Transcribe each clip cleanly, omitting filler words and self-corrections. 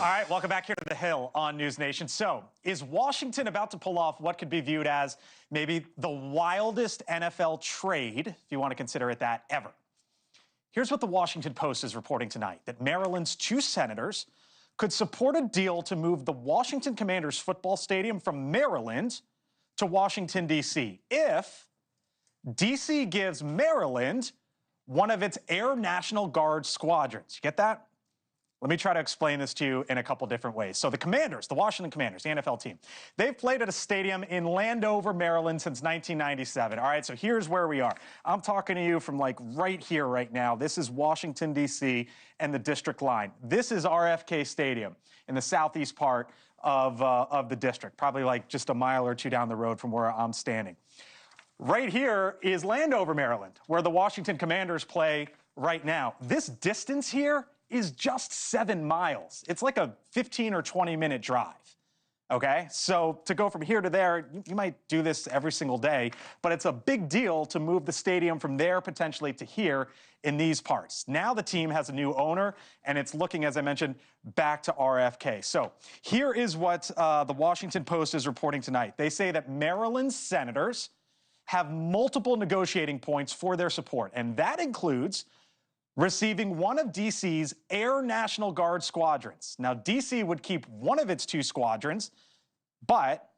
All right, welcome back here to The Hill on News Nation. So, is Washington about to pull off what could be viewed as maybe the wildest NFL trade, if you want to consider it that, ever? Here's what the Washington Post is reporting tonight, that Maryland's two senators could support a deal to move the Washington Commanders football stadium from Maryland to Washington, D.C. if D.C. gives Maryland one of its Air National Guard squadrons. You get that? Let me try to explain this to you in a couple different ways. So the Commanders, the Washington Commanders, the NFL team, they've played at a stadium in Landover, Maryland since 1997. All right, so here's where we are. I'm talking to you from like right here right now. This is Washington, D.C. and the district line. This is RFK Stadium in the southeast part of the district, probably like just a mile or two down the road from where I'm standing. Right here is Landover, Maryland, where the Washington Commanders play right now. This distance here is just 7 miles. It's like a 15 or 20-minute drive, okay? So to go from here to there, you might do this every single day, but it's a big deal to move the stadium from there potentially to here in these parts. Now the team has a new owner, and it's looking, as I mentioned, back to RFK. So here is what the Washington Post is reporting tonight. They say that Maryland's senators have multiple negotiating points for their support, and that includes receiving one of D.C.'s Air National Guard squadrons. Now, D.C. would keep one of its two squadrons, but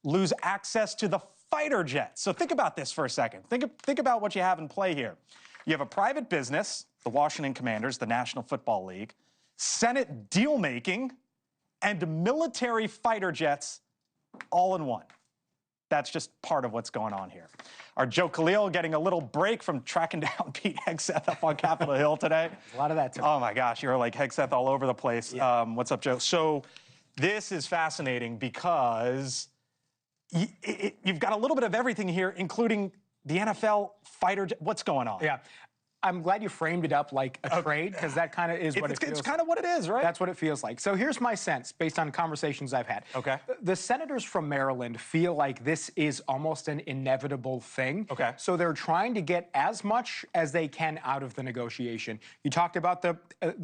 lose access to the fighter jets. So think about this for a second. Think about what you have in play here. You have a private business, the Washington Commanders, the National Football League, Senate deal-making, and military fighter jets all in one. That's just part of what's going on here. Our Joe Khalil getting a little break from tracking down Pete Hegseth up on Capitol Hill today. A lot of that, too. Oh, my gosh. You're like Hegseth all over the place. Yeah. What's up, Joe? So this is fascinating because you've got a little bit of everything here, including the NFL fighter jet. What's going on? Yeah. I'm glad you framed it up like a trade, because that kind of is what it feels like. It's kind of what it is, right? That's what it feels like. So here's my sense, based on conversations I've had. Okay. The senators from Maryland feel like this is almost an inevitable thing. Okay. So they're trying to get as much as they can out of the negotiation. You talked about the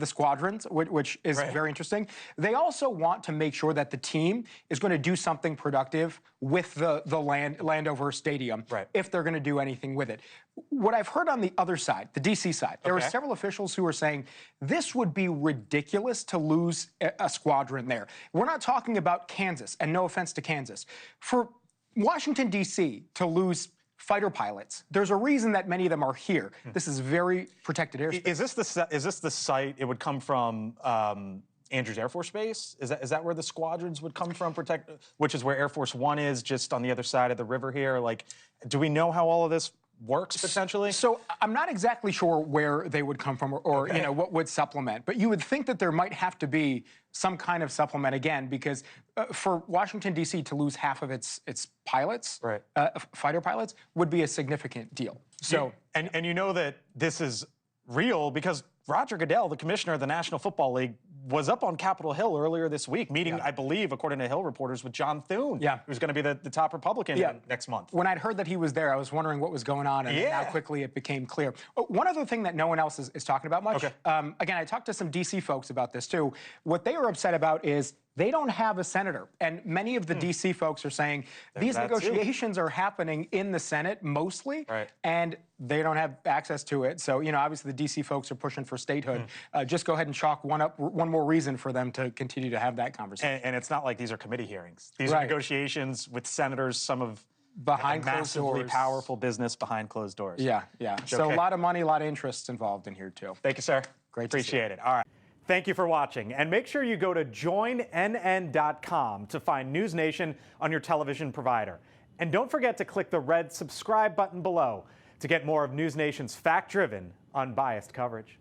squadrons, which is very interesting. They also want to make sure that the team is going to do something productive with the Landover Stadium, if they're going to do anything with it. What I've heard on the other side, the D.C. side, there are several officials who are saying this would be ridiculous to lose a squadron there. We're not talking about Kansas, and no offense to Kansas. For Washington, D.C. to lose fighter pilots, there's a reason that many of them are here. This is very protected airspace. Is this the site? It would come from Andrews Air Force Base? Is that where the squadrons would come from? Which is where Air Force One is, just on the other side of the river here. Like, do we know how all of this works potentially? So I'm not exactly sure where they would come from or you know, what would supplement, but you would think that there might have to be some kind of supplement again, because for Washington, D.C. to lose half of its pilots, fighter pilots, would be a significant deal. So and you know that this is real because Roger Goodell, the commissioner of the National Football League, was up on Capitol Hill earlier this week, meeting, I believe, according to Hill reporters, with John Thune, who's going to be the top Republican next month. When I'd heard that he was there, I was wondering what was going on, and how quickly it became clear. One other thing that no one else is talking about much, again, I talked to some D.C. folks about this, too. What they were upset about is they don't have a senator. And many of the D.C. folks are saying these negotiations are happening in the Senate mostly, and they don't have access to it. So, you know, obviously the D.C. folks are pushing for statehood. Just go ahead and chalk one more reason for them to continue to have that conversation. And it's not like these are committee hearings. These are negotiations with senators, some of behind closed massively doors. Powerful business behind closed doors. Yeah. So a lot of money, a lot of interests involved in here, too. Thank you, sir. Great Appreciate it. All right. Thank you for watching, and make sure you go to joinnn.com to find News Nation on your television provider. And don't forget to click the red subscribe button below to get more of News Nation's fact-driven, unbiased coverage.